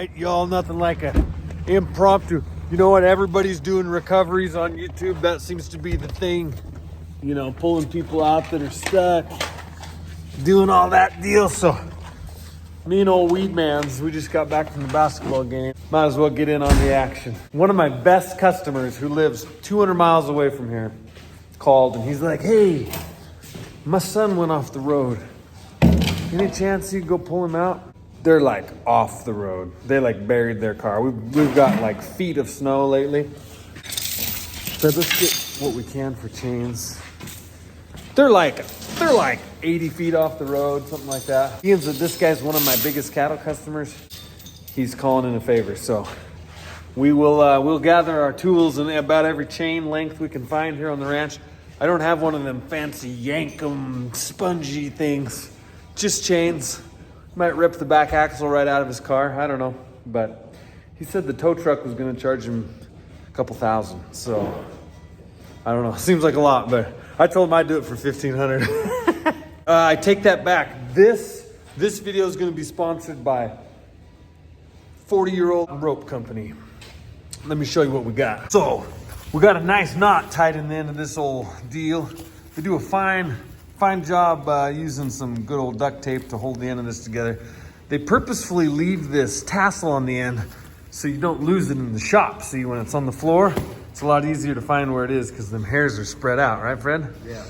right, y'all, nothing like a impromptu. You know what? Everybody's doing recoveries on YouTube. That seems to be the thing. You know, pulling people out that are stuck, doing all that deal. So me and old Weed Mans, we just got back from the basketball game. Might as well get in on the action. One of my best customers who lives 200 miles away from here called, and he's like, hey, my son went off the road. Any chance you could go pull him out? They're like off the road. They like buried their car. We've got like feet of snow lately. So let's get what we can for chains. They're like 80 feet off the road, something like that. This guy's one of my biggest cattle customers. He's calling in a favor, so we'll gather our tools and about every chain length we can find here on the ranch. I don't have one of them fancy yankum spongy things, just chains. Might rip the back axle right out of his car. I don't know, but he said the tow truck was going to charge him a couple thousand. So I don't know. Seems like a lot, but I told him I'd do it for $1,500. I take that back. This video is going to be sponsored by 40-year-old rope company. Let me show you what we got. So we got a nice knot tied in the end of this old deal. They do a fine job using some good old duct tape to hold the end of this together. They purposefully leave this tassel on the end so you don't lose it in the shop. See, when it's on the floor, it's a lot easier to find where it is because them hairs are spread out, right, Fred? Yeah.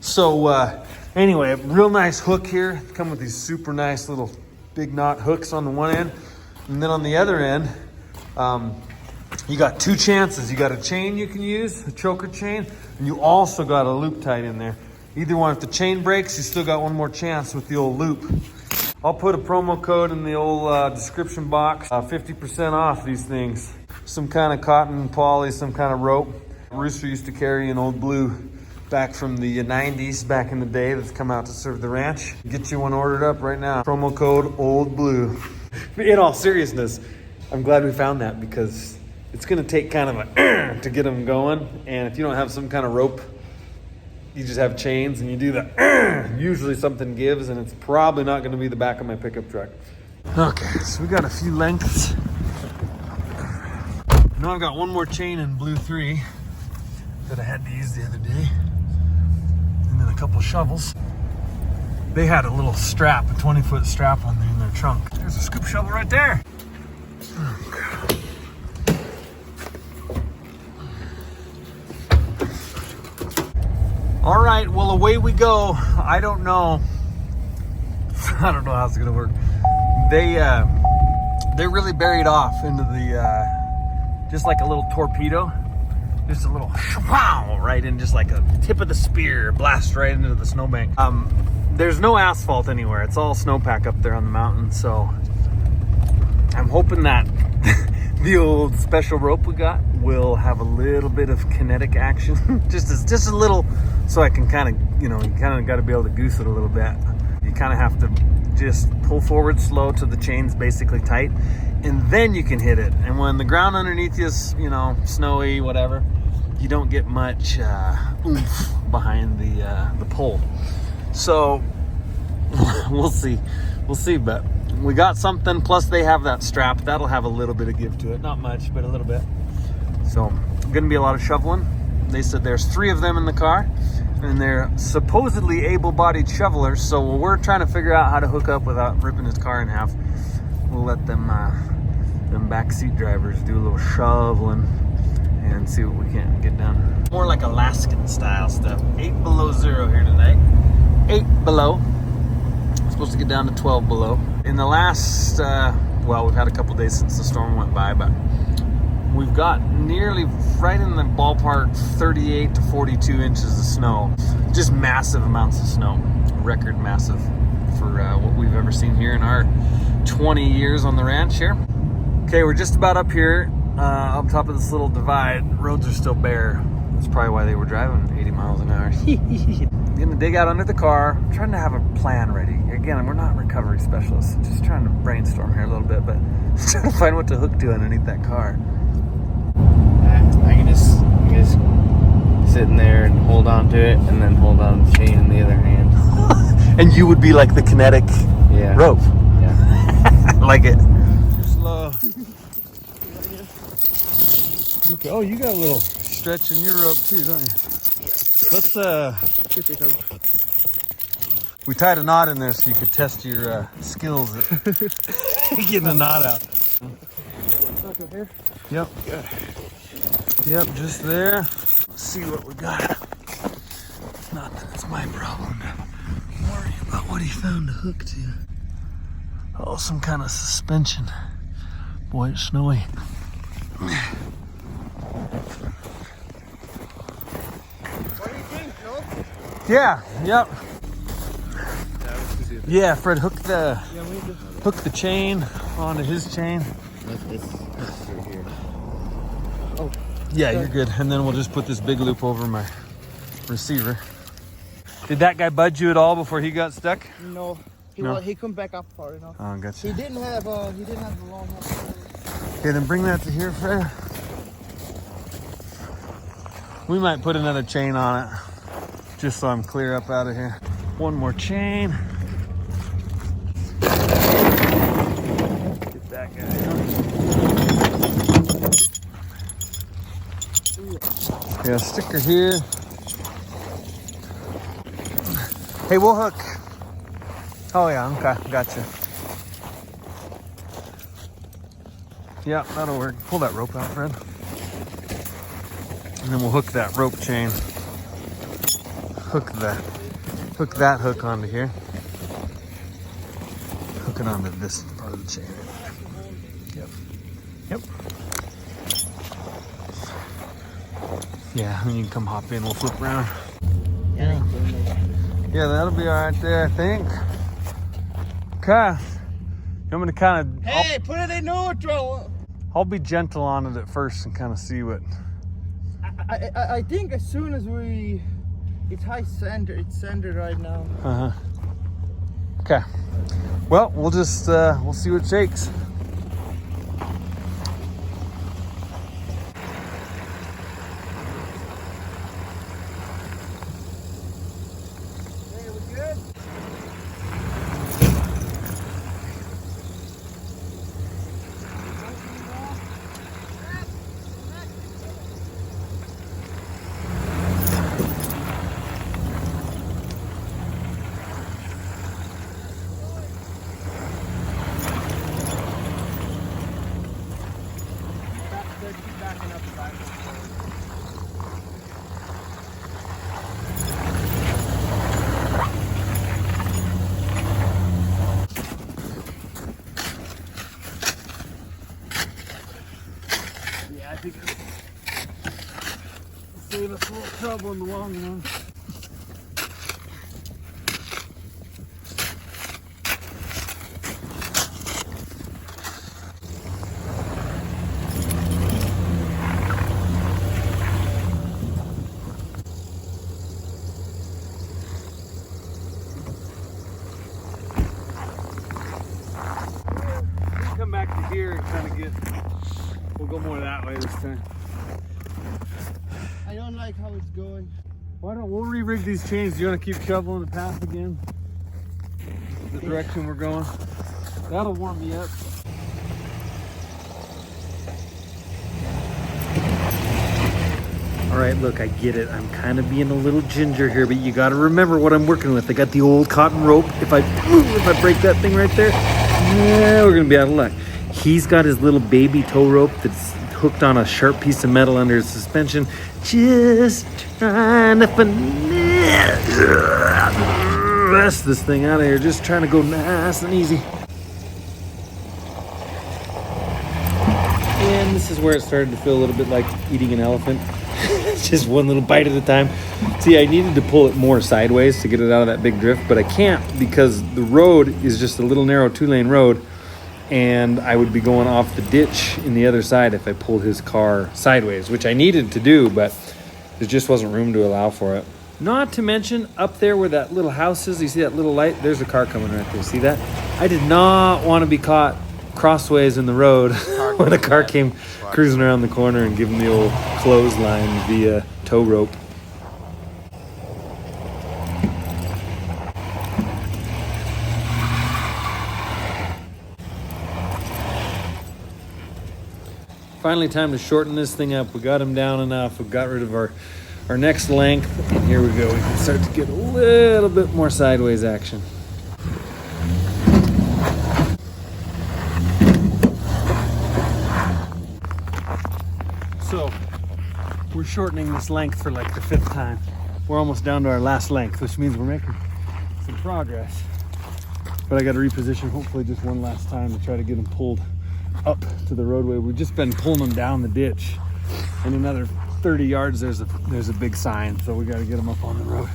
So anyway, real nice hook here. Come with these super nice little big knot hooks on the one end. And then on the other end, you got two chances. You got a chain you can use, a choker chain, and you also got a loop tied in there. Either one, if the chain breaks, you still got one more chance with the old loop. I'll put a promo code in the old description box. 50% off these things. Some kind of cotton poly, some kind of rope. Rooster used to carry an Old Blue back from the 90s, back in the day, that's come out to serve the ranch. Get you one ordered up right now. Promo code Old Blue. In all seriousness, I'm glad we found that because it's gonna take kind of a to get them going. And if you don't have some kind of rope, you just have chains and you do the usually something gives, and it's probably not going to be the back of my pickup truck. Okay, so we got a few lengths. Now I've got one more chain in Blue 3 that I had to use the other day, and then a couple shovels. They had a little strap, a 20-foot strap on there in their trunk. There's a scoop shovel right there. All right, well, away we go. I don't know how it's gonna work. They really buried off into the just like a little torpedo, just a little wow right in, just like a tip of the spear, blast right into the snowbank. There's no asphalt anywhere. It's all snowpack up there on the mountain. So I'm hoping that the old special rope we got will have a little bit of kinetic action, just a little, so I can kind of, you kind of got to be able to goose it a little bit. You kind of have to just pull forward slow till the chain's basically tight, and then you can hit it. And when the ground underneath you is, snowy, whatever, you don't get much oomph behind the pole. So we'll see, but we got something. Plus they have that strap that'll have a little bit of give to it, not much, but a little bit. So gonna be a lot of shoveling. They said there's 3 of them in the car, and they're supposedly able-bodied shovelers. So we're trying to figure out how to hook up without ripping his car in half. We'll let them backseat drivers do a little shoveling and see what we can get done. More like Alaskan style stuff. 8 below 0 here tonight. 8 below. Supposed to get down to 12 below. In the last, we've had a couple days since the storm went by, but we've got nearly right in the ballpark 38 to 42 inches of snow. Just massive amounts of snow. Record massive for what we've ever seen here in our 20 years on the ranch here. Okay, we're just about up here, up top of this little divide. Roads are still bare. That's probably why they were driving 80 miles an hour. Getting to dig out under the car. I'm trying to have a plan ready. Again, we're not recovery specialists. Just trying to brainstorm here a little bit, but trying to find what to hook to underneath that car. I can just sit in there and hold on to it, and then hold on to the chain in the other hand. And you would be like the kinetic rope. Yeah. I like it. Slow. Okay. Oh, you got a little stretch in your rope too, don't you? Let's we tied a knot in there so you could test your skills at getting a knot out. Stuck up here. Yep. Yep, just there. Let's see what we got. Not that it's my problem to worry about what he found to hook to. Oh, some kind of suspension. Boy, it's snowy. What do you think, no? Yeah, yep. Yeah, Fred, hook the chain onto his chain. This right here. Oh. Yeah, you're good. And then we'll just put this big loop over my receiver. Did that guy budge you at all before he got stuck? No. No? He couldn't back up far enough. Oh, gotcha. He didn't have the long one. Okay, then bring that to here, Fred. We might put another chain on it, just so I'm clear up out of here. One more chain. Get that guy out. Yeah, sticker here. Hey, we'll hook. Oh yeah, okay, gotcha. Yeah, that'll work. Pull that rope out, Fred. And then we'll hook that rope chain. Hook that hook onto here. Hook it onto this part of the chain. Yep. Yep. Yeah, and you can come hop in, we'll flip around. Yeah. Yeah, that'll be all right there, I think. Okay. You want me to kind of... Hey, put it in neutral. I'll be gentle on it at first and kind of see what... I think as soon as it's high center, it's centered right now. Uh-huh. Okay. Well, we'll just, we'll see what shakes. Hey, we good? Backing up the back. Yeah, I think it'll save us a little trouble in the long run. Come back to here and kind of get, we'll go more that way this time. I don't like how it's going. Why don't we'll re-rig these chains? Do you want to keep shoveling the path again? The direction we're going. That'll warm me up. All right, look, I get it. I'm kind of being a little ginger here, but you got to remember what I'm working with. I got the old cotton rope. If I break that thing right there, yeah, we're gonna be out of luck. He's got his little baby tow rope that's hooked on a sharp piece of metal under his suspension, just trying to finesse this thing out of here, just trying to go nice and easy. And this is where it started to feel a little bit like eating an elephant. Just one little bite at a time. See, I needed to pull it more sideways to get it out of that big drift, but I can't because the road is just a little narrow 2-lane road, and I would be going off the ditch in the other side if I pulled his car sideways, which I needed to do, but there just wasn't room to allow for it. Not to mention up there where that little house is, you see that little light? There's a car coming right there. See that? I did not want to be caught crossways in the road when a car came cruising around the corner and giving the old clothesline via tow rope. Finally time to shorten this thing up. We got him down enough. We got rid of our next length. And here we go. We can start to get a little bit more sideways action. So we're shortening this length for like the 5th time. We're almost down to our last length, which means we're making some progress. But I got to reposition hopefully just one last time to try to get them pulled up to the roadway. We've just been pulling them down the ditch. In another 30 yards, there's a big sign, so we got to get them up on the road.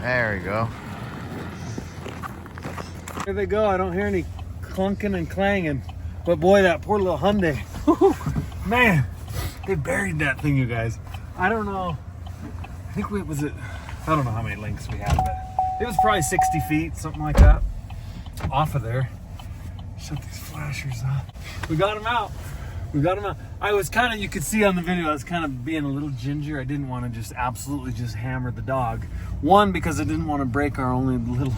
There we go. There they go. I don't hear any clunking and clanging. But boy, that poor little Hyundai. Man, they buried that thing, you guys. I don't know. I think I don't know how many lengths we had, but it was probably 60 feet, something like that. Off of there. Shut these flashers off. We got him out. We got him out. I was kind of, you could see on the video, I was kind of being a little ginger. I didn't want to just absolutely just hammer the dog. One, because I didn't want to break our only little,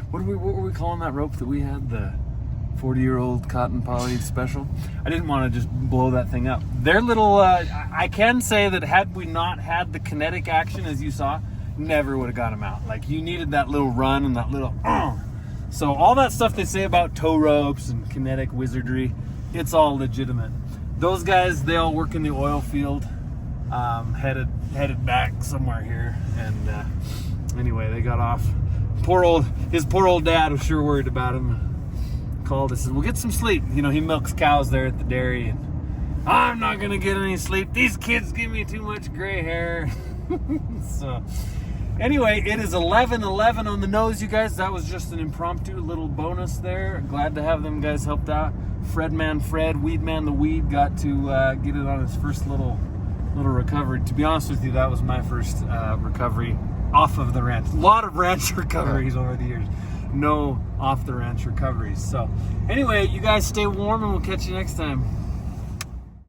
what were we calling that rope that we had? The 40-year-old cotton poly special. I didn't want to just blow that thing up. Their little, I can say that had we not had the kinetic action, as you saw, never would have got him out. Like, you needed that little run and that little, So all that stuff they say about tow ropes and kinetic wizardry, it's all legitimate. Those guys, they all work in the oil field, headed back somewhere here. And anyway, they got off. His poor old dad was sure worried about him. Called us, said, "We'll get some sleep." You know, he milks cows there at the dairy, and I'm not gonna get any sleep. These kids give me too much gray hair. So anyway, it is 11:11 on the nose, you guys. That was just an impromptu little bonus there. Glad to have them guys helped out. Fred, Weed Man the Weed got to get it on his first little recovery. To be honest with you, that was my first recovery off of the ranch. A lot of ranch recoveries over the years. No off the ranch recoveries. So anyway, you guys stay warm and we'll catch you next time.